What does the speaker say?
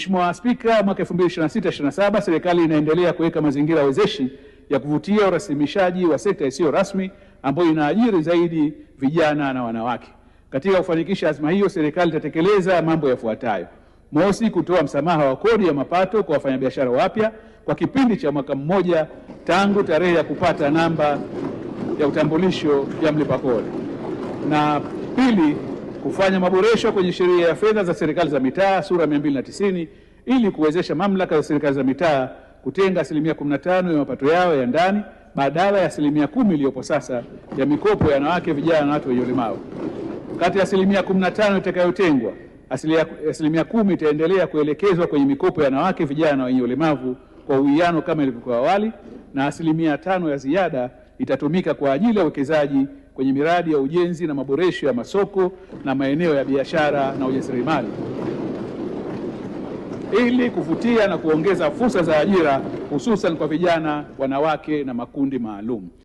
Mheshimiwa Spika, mwaka 2026/27 serikali inaendelea kuweka mazingira wezeshi ya kuvutia urasimishaji wa sekta isiyo rasmi ambayo inaajiri zaidi vijana na wanawake. Katika kufanikisha azma hiyo, serikali itatekeleza mambo yafuatayo: mosi, kutoa msamaha wa kodi ya mapato kwa wafanyabiashara wapya kwa kipindi cha mwaka mmoja tangu tarehe ya kupata namba ya utambulisho ya mlipa kodi; na pili, kufanya maboresho kwenye sheria ya fedha za serikali za mitaa sura 290 ili kuwezesha mamlaka za serikali za mitaa kutenga 15% ya mapato yao ya ndani badala ya 10% iliyopo sasa ya mikopo ya wanawake, vijana na watu wenye ulemavu. Kati ya 15% itakayotengwa, 10% itaendelea kuelekezwa kwenye mikopo ya wanawake, vijana na wenye ulemavu kwa uwiano kama ilivyokuwa awali, na 5% ya ziada itatumika kwa ajili ya uwekezaji kwenye miradi ya ujenzi na maboresho ya masoko na maeneo ya biashara na ujasiriamali ili kuvutia na kuongeza fursa za ajira hususan kwa vijana, wanawake na makundi maalum.